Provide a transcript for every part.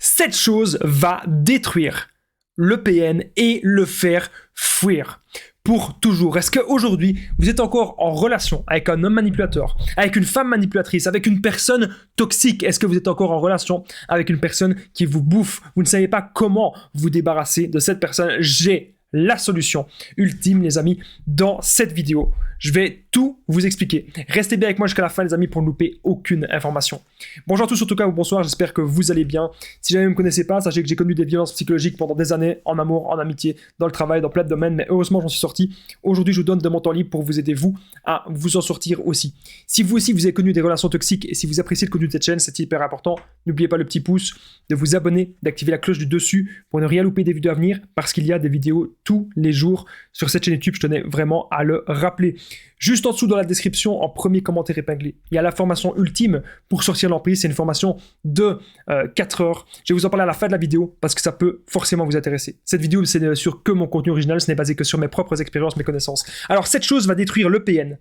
Cette chose va détruire le PN et le faire fuir pour toujours. Est-ce qu'aujourd'hui, vous êtes encore en relation avec un homme manipulateur, avec une femme manipulatrice, avec une personne toxique? Est-ce que vous êtes encore en relation avec une personne qui vous bouffe? Vous ne savez pas comment vous débarrasser de cette personne? J'ai la solution ultime, les amis, dans cette vidéo. Je vais tout vous expliquer. Restez bien avec moi jusqu'à la fin, les amis, pour ne louper aucune information. Bonjour à tous, en tout cas, ou bonsoir, j'espère que vous allez bien. Si jamais vous ne me connaissez pas, sachez que j'ai connu des violences psychologiques pendant des années, en amour, en amitié, dans le travail, dans plein de domaines, mais heureusement, j'en suis sorti. Aujourd'hui, je vous donne de mon temps libre pour vous aider, vous, à vous en sortir aussi. Si vous aussi, vous avez connu des relations toxiques, et si vous appréciez le contenu de cette chaîne, c'est hyper important. N'oubliez pas le petit pouce, de vous abonner, d'activer la cloche du dessus pour ne rien louper des vidéos à venir, parce qu'il y a des vidéos tous les jours sur cette chaîne YouTube, je tenais vraiment à le rappeler. Juste en dessous dans la description, en premier commentaire épinglé, il y a la formation ultime pour sortir l'emprise. C'est une formation de 4 heures. Je vais vous en parler à la fin de la vidéo parce que ça peut forcément vous intéresser. Cette vidéo, c'est bien sûr que mon contenu original, ce n'est basé que sur mes propres expériences, mes connaissances. Alors cette chose va détruire le PN.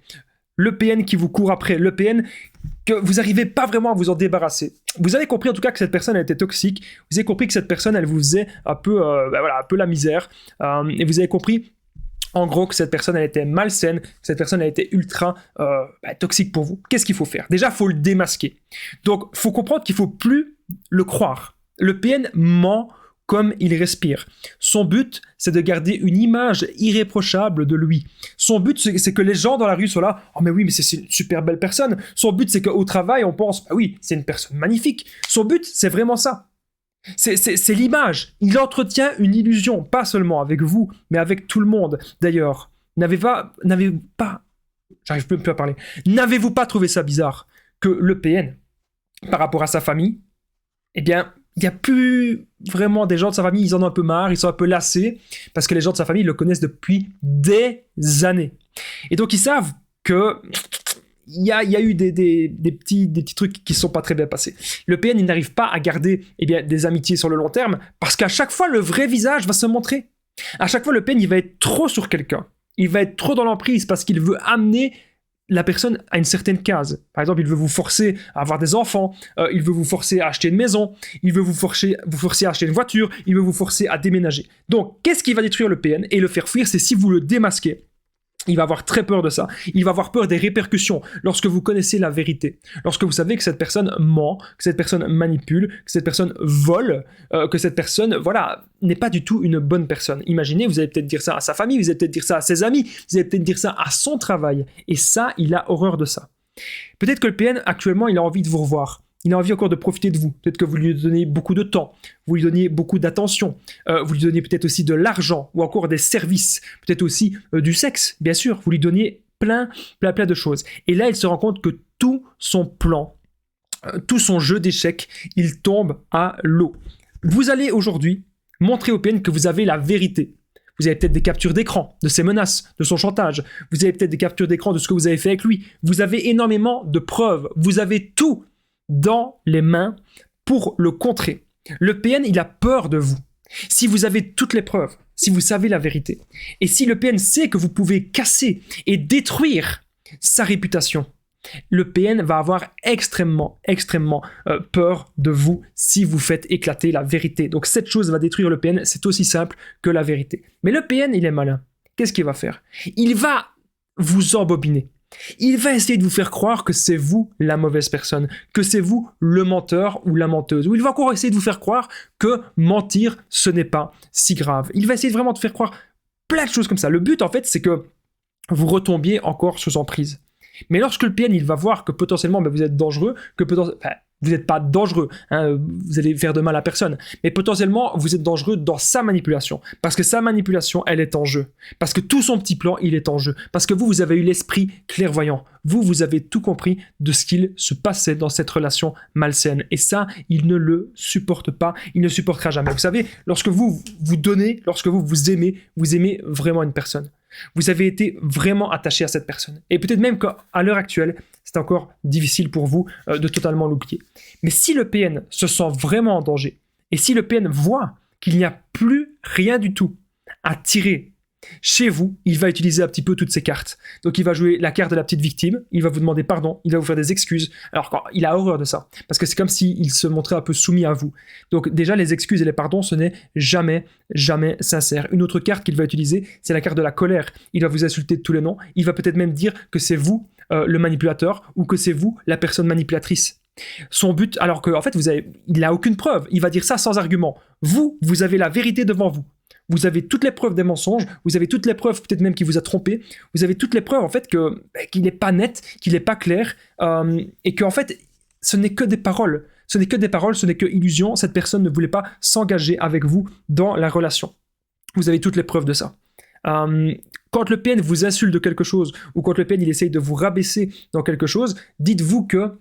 Le PN qui vous court après, le PN que vous n'arrivez pas vraiment à vous en débarrasser. Vous avez compris en tout cas que cette personne elle était toxique. Vous avez compris que cette personne elle vous faisait un peu, un peu la misère. Et vous avez compris en gros que cette personne elle était malsaine, que cette personne elle était ultra toxique pour vous. Qu'est-ce qu'il faut faire? Déjà, il faut le démasquer. Donc, il faut comprendre qu'il ne faut plus le croire. Le PN ment comme il respire. Son but, c'est de garder une image irréprochable de lui. Son but, c'est que les gens dans la rue soient là. Oh mais oui, mais c'est une super belle personne. Son but, c'est qu'au travail, on pense, ah oui, c'est une personne magnifique. Son but, c'est vraiment ça. C'est l'image. Il entretient une illusion, pas seulement avec vous, mais avec tout le monde. D'ailleurs, j'arrive plus à parler. N'avez-vous pas trouvé ça bizarre que le PN, par rapport à sa famille, eh bien, il n'y a plus vraiment des gens de sa famille, ils en ont un peu marre, ils sont un peu lassés, parce que les gens de sa famille le connaissent depuis des années. Et donc, ils savent que il y a eu des petits trucs qui ne sont pas très bien passés. Le PN, il n'arrive pas à garder des amitiés sur le long terme, parce qu'à chaque fois, le vrai visage va se montrer. À chaque fois, le PN, il va être trop sur quelqu'un. Il va être trop dans l'emprise, parce qu'il veut amener la personne à une certaine case. Par exemple, il veut vous forcer à avoir des enfants, il veut vous forcer à acheter une maison, il veut vous forcer à acheter une voiture, il veut vous forcer à déménager. Donc, qu'est-ce qui va détruire le PN et le faire fuir? C'est si vous le démasquez. Il va avoir très peur de ça. Il va avoir peur des répercussions lorsque vous connaissez la vérité. Lorsque vous savez que cette personne ment, que cette personne manipule, que cette personne vole, que cette personne, n'est pas du tout une bonne personne. Imaginez, vous allez peut-être dire ça à sa famille, vous allez peut-être dire ça à ses amis, vous allez peut-être dire ça à son travail. Et ça, il a horreur de ça. Peut-être que le PN, actuellement, il a envie de vous revoir. Il a envie encore de profiter de vous. Peut-être que vous lui donnez beaucoup de temps, vous lui donnez beaucoup d'attention, vous lui donnez peut-être aussi de l'argent ou encore des services, peut-être aussi du sexe, bien sûr. Vous lui donnez plein de choses. Et là, il se rend compte que tout son plan, tout son jeu d'échecs, il tombe à l'eau. Vous allez aujourd'hui montrer au PN que vous avez la vérité. Vous avez peut-être des captures d'écran de ses menaces, de son chantage. Vous avez peut-être des captures d'écran de ce que vous avez fait avec lui. Vous avez énormément de preuves. Vous avez tout dans les mains pour le contrer. Le PN, il a peur de vous. Si vous avez toutes les preuves, si vous savez la vérité, et si le PN sait que vous pouvez casser et détruire sa réputation, le PN va avoir extrêmement peur de vous si vous faites éclater la vérité. Donc cette chose va détruire le PN, c'est aussi simple que la vérité. Mais le PN, il est malin. Qu'est-ce qu'il va faire? Il va vous embobiner. Il va essayer de vous faire croire que c'est vous la mauvaise personne, que c'est vous le menteur ou la menteuse. Ou il va encore essayer de vous faire croire que mentir, ce n'est pas si grave. Il va essayer vraiment de faire croire plein de choses comme ça. Le but, en fait, c'est que vous retombiez encore sous emprise. Mais lorsque le PN, il va voir que potentiellement vous êtes dangereux, que vous n'êtes pas dangereux, vous allez faire de mal à personne, mais potentiellement vous êtes dangereux dans sa manipulation, parce que sa manipulation, elle est en jeu, parce que tout son petit plan, il est en jeu, parce que vous avez eu l'esprit clairvoyant, vous avez tout compris de ce qu'il se passait dans cette relation malsaine, et ça, il ne le supporte pas, il ne supportera jamais. Vous savez, lorsque vous donnez, lorsque vous aimez vraiment une personne. Vous avez été vraiment attaché à cette personne. Et peut-être même qu'à l'heure actuelle, c'est encore difficile pour vous de totalement l'oublier. Mais si le PN se sent vraiment en danger, et si le PN voit qu'il n'y a plus rien du tout à tirer Chez vous, il va utiliser un petit peu toutes ces cartes. Donc il va jouer la carte de la petite victime, il va vous demander pardon, il va vous faire des excuses. Alors il a horreur de ça, parce que c'est comme s'il se montrait un peu soumis à vous. Donc déjà, les excuses et les pardons, ce n'est jamais, jamais sincère. Une autre carte qu'il va utiliser, c'est la carte de la colère. Il va vous insulter de tous les noms, il va peut-être même dire que c'est vous le manipulateur, ou que c'est vous la personne manipulatrice. Son but, alors qu'en fait, il n'a aucune preuve, il va dire ça sans argument. Vous avez la vérité devant vous. Vous avez toutes les preuves des mensonges, vous avez toutes les preuves peut-être même qu'il vous a trompé, vous avez toutes les preuves en fait qu'il n'est pas net, qu'il n'est pas clair, et qu'en fait ce n'est que des paroles, ce n'est que illusion, cette personne ne voulait pas s'engager avec vous dans la relation. Vous avez toutes les preuves de ça. Quand le PN vous insulte de quelque chose, ou quand le PN il essaye de vous rabaisser dans quelque chose, dites-vous que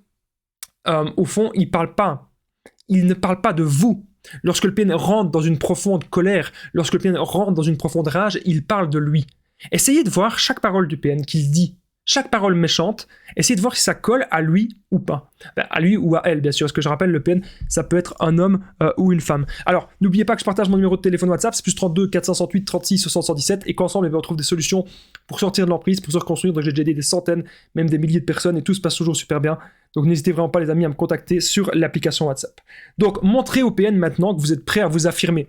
au fond il ne parle pas de vous. Lorsque le PN rentre dans une profonde colère, lorsque le PN rentre dans une profonde rage, il parle de lui. Essayez de voir chaque parole du PN qu'il dit, chaque parole méchante, essayez de voir si ça colle à lui ou pas. À lui ou à elle, bien sûr. Parce que je rappelle, le PN, ça peut être un homme ou une femme. Alors, n'oubliez pas que je partage mon numéro de téléphone WhatsApp, c'est plus 32 468 36 67, et qu'ensemble, on retrouve des solutions pour sortir de l'emprise, pour se reconstruire. Donc, j'ai déjà aidé des centaines, même des milliers de personnes, et tout se passe toujours super bien. Donc, n'hésitez vraiment pas, les amis, à me contacter sur l'application WhatsApp. Donc, montrez au PN maintenant que vous êtes prêt à vous affirmer.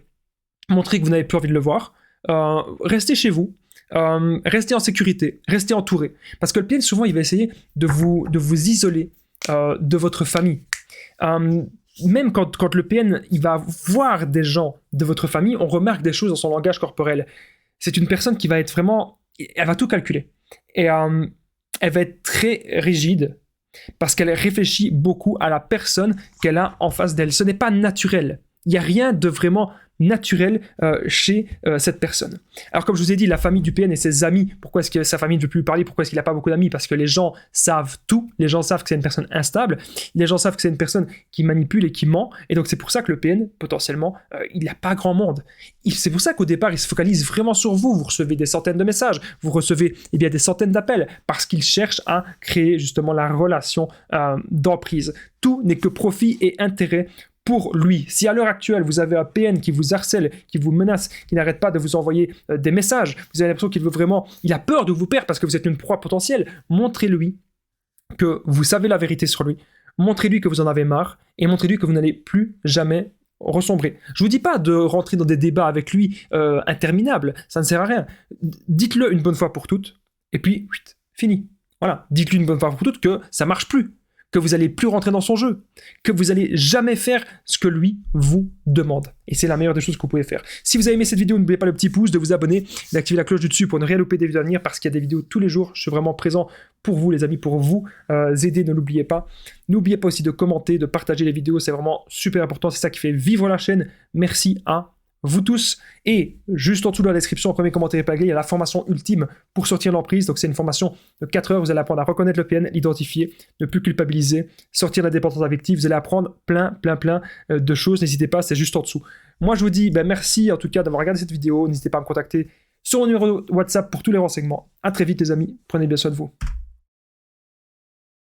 Montrez que vous n'avez plus envie de le voir. Restez chez vous. Restez en sécurité, restez entouré. Parce que le PN, souvent, il va essayer de vous isoler de votre famille. Même quand le PN il va voir des gens de votre famille, on remarque des choses dans son langage corporel. C'est une personne qui va être vraiment... Elle va tout calculer. Et elle va être très rigide parce qu'elle réfléchit beaucoup à la personne qu'elle a en face d'elle. Ce n'est pas naturel. Il n'y a rien de vraiment naturel chez cette personne. Alors comme je vous ai dit, la famille du PN et ses amis, pourquoi est-ce que sa famille ne veut plus lui parler, pourquoi est-ce qu'il n'a pas beaucoup d'amis? Parce que les gens savent tout, les gens savent que c'est une personne instable, les gens savent que c'est une personne qui manipule et qui ment, et donc c'est pour ça que le PN, potentiellement, il n'a pas grand monde. C'est pour ça qu'au départ, il se focalise vraiment sur vous, vous recevez des centaines de messages, vous recevez des centaines d'appels, parce qu'il cherche à créer justement la relation d'emprise. Tout n'est que profit et intérêt pour lui. Si à l'heure actuelle, vous avez un PN qui vous harcèle, qui vous menace, qui n'arrête pas de vous envoyer des messages, vous avez l'impression il a peur de vous perdre parce que vous êtes une proie potentielle, montrez-lui que vous savez la vérité sur lui, montrez-lui que vous en avez marre, et montrez-lui que vous n'allez plus jamais ressombrer. Je vous dis pas de rentrer dans des débats avec lui interminables, ça ne sert à rien. Dites-le une bonne fois pour toutes, et puis, fini. Voilà, dites-lui une bonne fois pour toutes que ça marche plus, que vous n'allez plus rentrer dans son jeu, que vous n'allez jamais faire ce que lui vous demande. Et c'est la meilleure des choses que vous pouvez faire. Si vous avez aimé cette vidéo, n'oubliez pas le petit pouce, de vous abonner, d'activer la cloche du dessus pour ne rien louper des vidéos à venir, parce qu'il y a des vidéos tous les jours. Je suis vraiment présent pour vous, les amis, pour vous aider, ne l'oubliez pas. N'oubliez pas aussi de commenter, de partager les vidéos, c'est vraiment super important, c'est ça qui fait vivre la chaîne. Merci à vous tous. Et juste en dessous de la description, au premier commentaire épinglé, il y a la formation ultime pour sortir de l'emprise. Donc c'est une formation de 4 heures, vous allez apprendre à reconnaître le PN, l'identifier, ne plus culpabiliser, sortir de la dépendance affective, vous allez apprendre plein de choses, n'hésitez pas, c'est juste en dessous. Moi je vous dis merci en tout cas d'avoir regardé cette vidéo, n'hésitez pas à me contacter sur mon numéro WhatsApp pour tous les renseignements. À très vite les amis, prenez bien soin de vous.